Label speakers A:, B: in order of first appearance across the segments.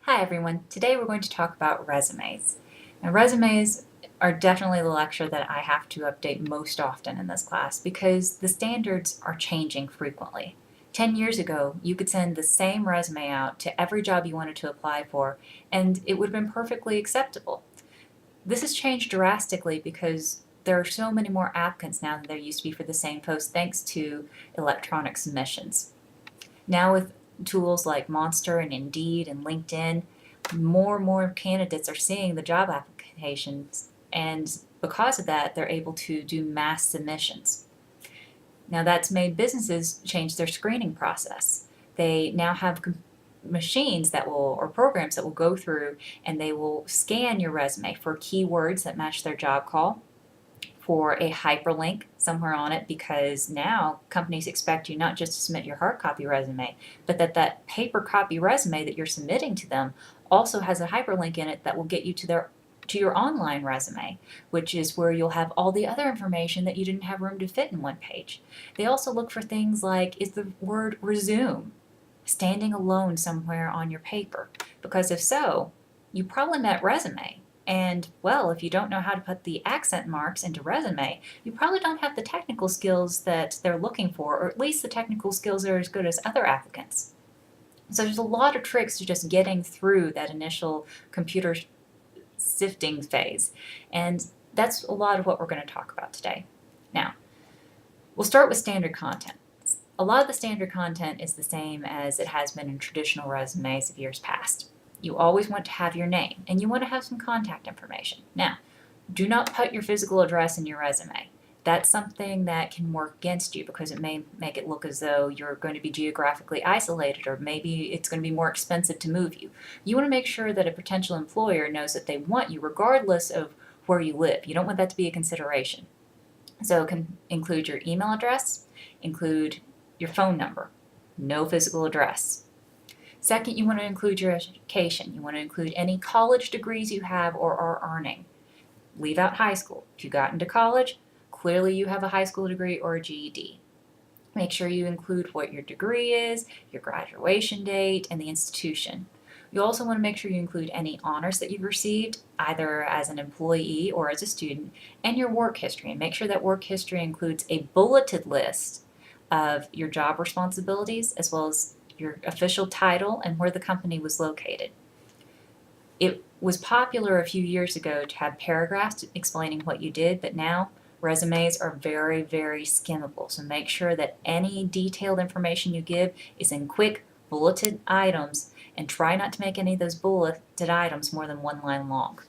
A: Hi everyone. Today we're going to talk about resumes. Now resumes are definitely the lecture that I have to update most often in this class because the standards are changing frequently. 10 years ago, you could send the same resume out to every job you wanted to apply for and it would have been perfectly acceptable. This has changed drastically because there are so many more applicants now than there used to be for the same post thanks to electronic submissions. Now with tools like Monster and Indeed and LinkedIn, more and more candidates are seeing the job applications, and because of that, they're able to do mass submissions. Now that's made businesses change their screening process. They now have machines that will, or programs that will go through and they will scan your resume for keywords that match their job call, for a hyperlink somewhere on it, because now companies expect you not just to submit your hard copy resume, but that paper copy resume that you're submitting to them also has a hyperlink in it that will get you to your online resume, which is where you'll have all the other information that you didn't have room to fit in one page. They also look for things like, is the word resume standing alone somewhere on your paper? Because if so, you probably meant resume. And, well, if you don't know how to put the accent marks into resume, you probably don't have the technical skills that they're looking for, or at least the technical skills that are as good as other applicants. So there's a lot of tricks to just getting through that initial computer sifting phase. And that's a lot of what we're going to talk about today. Now, we'll start with standard content. A lot of the standard content is the same as it has been in traditional resumes of years past. You always want to have your name, and you want to have some contact information. Now, do not put your physical address in your resume. That's something that can work against you because it may make it look as though you're going to be geographically isolated, or maybe it's going to be more expensive to move you. You want to make sure that a potential employer knows that they want you regardless of where you live. You don't want that to be a consideration. So it can include your email address, include your phone number, no physical address. Second, you want to include your education. You want to include any college degrees you have or are earning. Leave out high school. If you got into college, clearly you have a high school degree or a GED. Make sure you include what your degree is, your graduation date, and the institution. You also want to make sure you include any honors that you've received, either as an employee or as a student, and your work history. And make sure that work history includes a bulleted list of your job responsibilities as well as your official title and where the company was located. It was popular a few years ago to have paragraphs explaining what you did, but now resumes are very, very skimmable. So make sure that any detailed information you give is in quick, bulleted items, and try not to make any of those bulleted items more than one line long.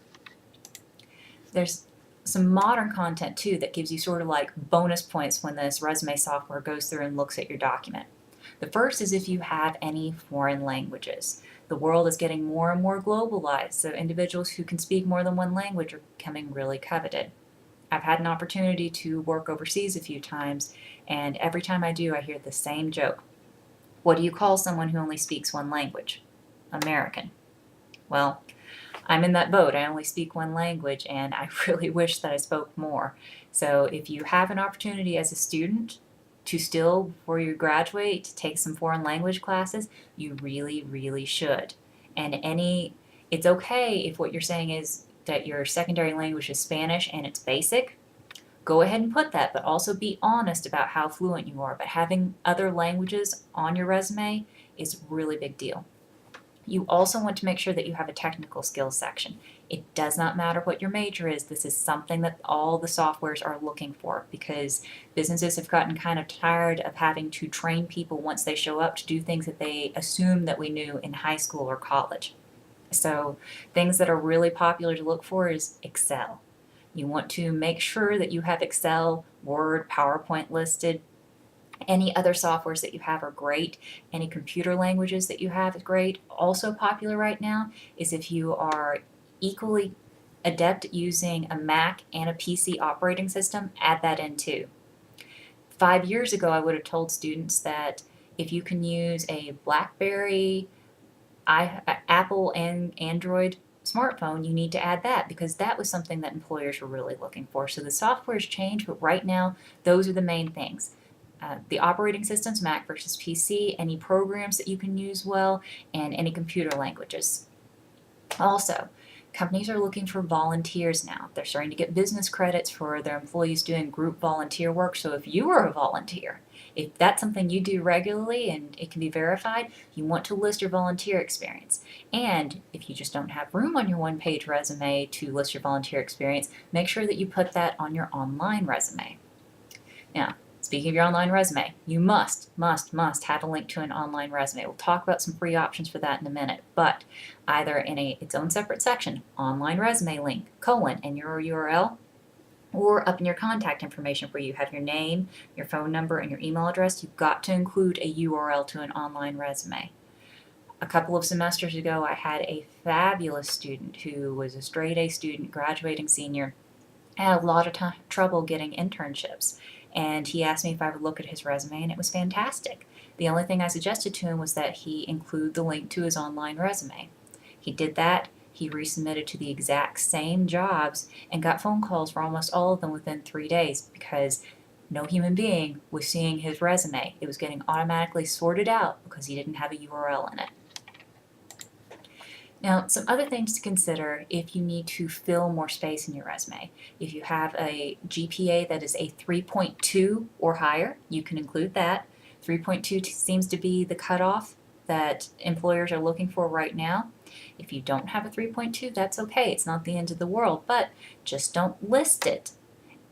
A: There's some modern content too that gives you sort of like bonus points when this resume software goes through and looks at your document. The first is if you have any foreign languages. The world is getting more and more globalized, so individuals who can speak more than one language are becoming really coveted. I've had an opportunity to work overseas a few times, and every time I do, I hear the same joke. What do you call someone who only speaks one language? American. Well, I'm in that boat. I only speak one language, and I really wish that I spoke more. So if you have an opportunity as a student to still, before you graduate, to take some foreign language classes, you really, really should. And it's okay if what you're saying is that your secondary language is Spanish and it's basic. Go ahead and put that, but also be honest about how fluent you are. But having other languages on your resume is a really big deal. You also want to make sure that you have a technical skills section. It does not matter what your major is. This is something that all the softwares are looking for because businesses have gotten kind of tired of having to train people once they show up to do things that they assume that we knew in high school or college. So things that are really popular to look for is Excel. You want to make sure that you have Excel, Word, PowerPoint listed. Any other softwares that you have are great. Any computer languages that you have is great. Also popular right now is if you are equally adept at using a Mac and a PC operating system, add that in too. 5 years ago, I would have told students that if you can use a BlackBerry, Apple, and Android smartphone, you need to add that because that was something that employers were really looking for. So the software's changed, but right now, those are the main things. The operating systems, Mac versus PC, any programs that you can use well, and any computer languages. Also, companies are looking for volunteers now. They're starting to get business credits for their employees doing group volunteer work. So if you are a volunteer, if that's something you do regularly and it can be verified, you want to list your volunteer experience. And if you just don't have room on your one-page resume to list your volunteer experience, make sure that you put that on your online resume. Now, speaking of your online resume, you must have a link to an online resume. We'll talk about some free options for that in a minute, but either in its own separate section, online resume link, and your URL, or up in your contact information where you have your name, your phone number, and your email address, you've got to include a URL to an online resume. A couple of semesters ago, I had a fabulous student who was a straight A student, graduating senior, had a lot of trouble getting internships. And he asked me if I would look at his resume, and it was fantastic. The only thing I suggested to him was that he include the link to his online resume. He did that. He resubmitted to the exact same jobs and got phone calls for almost all of them within 3 days because no human being was seeing his resume. It was getting automatically sorted out because he didn't have a URL in it. Now, some other things to consider if you need to fill more space in your resume. If you have a GPA that is a 3.2 or higher, you can include that. 3.2 seems to be the cutoff that employers are looking for right now. If you don't have a 3.2, that's okay. It's not the end of the world, but just don't list it.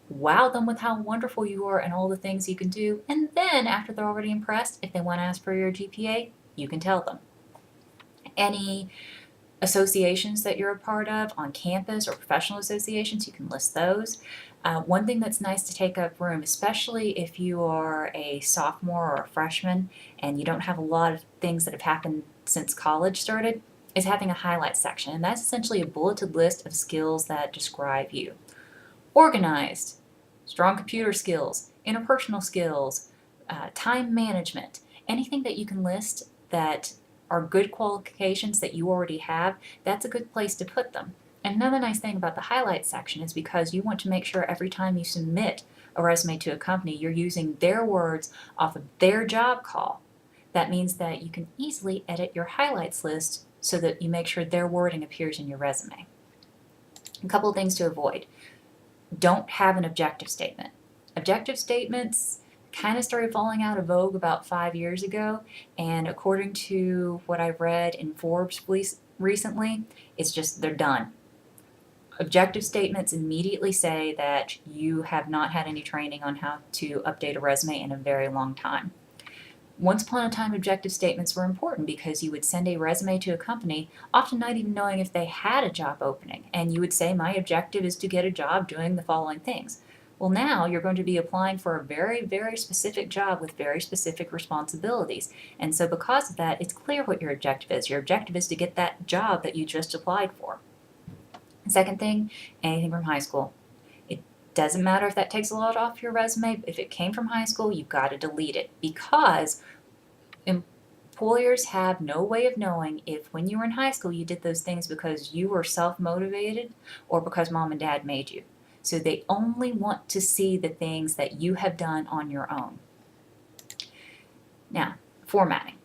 A: Wow them with how wonderful you are and all the things you can do, and then after they're already impressed, if they want to ask for your GPA, you can tell them. Any associations that you're a part of on campus or professional associations, you can list those. One thing that's nice to take up room, especially if you are a sophomore or a freshman and you don't have a lot of things that have happened since college started, is having a highlight section. And that's essentially a bulleted list of skills that describe you. Organized, strong computer skills, interpersonal skills, time management, anything that you can list that are good qualifications that you already have, that's a good place to put them. And another nice thing about the highlight section is because you want to make sure every time you submit a resume to a company, you're using their words off of their job call. That means that you can easily edit your highlights list so that you make sure their wording appears in your resume. A couple of things to avoid. Don't have an objective statement. Objective statements kind of started falling out of vogue about 5 years ago, and according to what I read in Forbes recently, it's just they're done. Objective statements immediately say that you have not had any training on how to update a resume in a very long time. Once upon a time, objective statements were important because you would send a resume to a company, often not even knowing if they had a job opening, and you would say, my objective is to get a job doing the following things. Well, now you're going to be applying for a very, very specific job with very specific responsibilities. And so because of that, it's clear what your objective is. Your objective is to get that job that you just applied for. Second thing, anything from high school. It doesn't matter if that takes a lot off your resume, but if it came from high school, you've got to delete it because employers have no way of knowing if when you were in high school you did those things because you were self-motivated or because mom and dad made you. So they only want to see the things that you have done on your own. Now, formatting.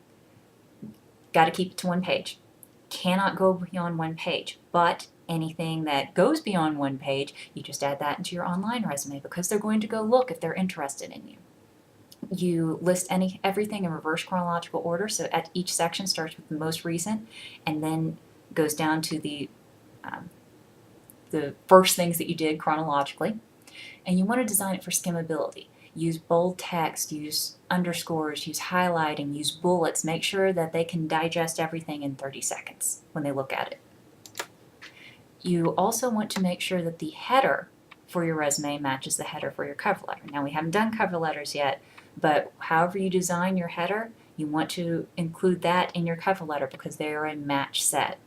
A: Got to keep it to one page. Cannot go beyond one page, but anything that goes beyond one page, you just add that into your online resume because they're going to go look if they're interested in you. You list everything in reverse chronological order, so at each section starts with the most recent and then goes down to the first things that you did chronologically. And you want to design it for skimmability. Use bold text, use underscores, use highlighting, use bullets. Make sure that they can digest everything in 30 seconds when they look at it. You also want to make sure that the header for your resume matches the header for your cover letter. Now, we haven't done cover letters yet, but however you design your header, you want to include that in your cover letter because they are a match set.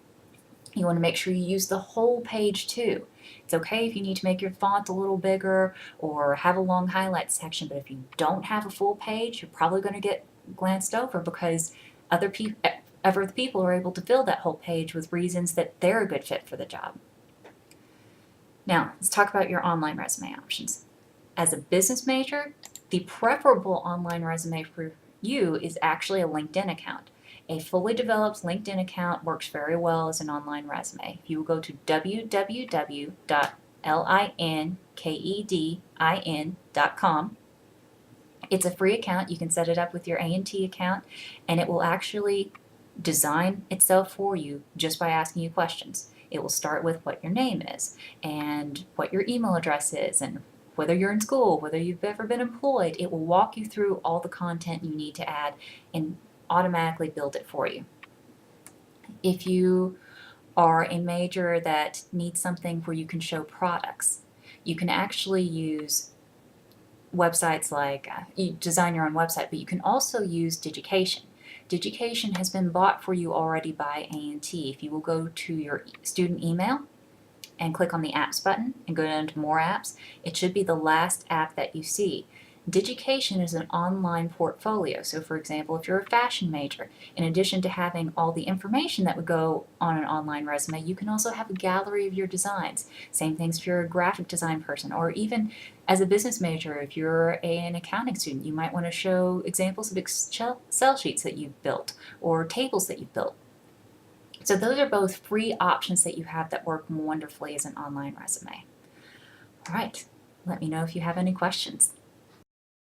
A: You want to make sure you use the whole page too. It's okay if you need to make your font a little bigger or have a long highlight section, but if you don't have a full page, you're probably going to get glanced over because other people are able to fill that whole page with reasons that they're a good fit for the job. Now, let's talk about your online resume options. As a business major, the preferable online resume for you is actually a LinkedIn account. A fully developed LinkedIn account works very well as an online resume. If you will go to www.linkedin.com, it's a free account. You can set it up with your A&T account, and it will actually design itself for you just by asking you questions. It will start with what your name is and what your email address is and whether you're in school, whether you've ever been employed. It will walk you through all the content you need to add and automatically build it for you. If you are a major that needs something where you can show products, you can actually use websites like you design your own website, but you can also use Digication. Digication has been bought for you already by A&T. If you will go to your student email and click on the apps button and go down to more apps, it should be the last app that you see. Digication is an online portfolio. So for example, if you're a fashion major, in addition to having all the information that would go on an online resume, you can also have a gallery of your designs. Same things if you're a graphic design person, or even as a business major, if you're an accounting student, you might want to show examples of Excel sheets that you've built or tables that you've built. So those are both free options that you have that work wonderfully as an online resume. All right, let me know if you have any questions.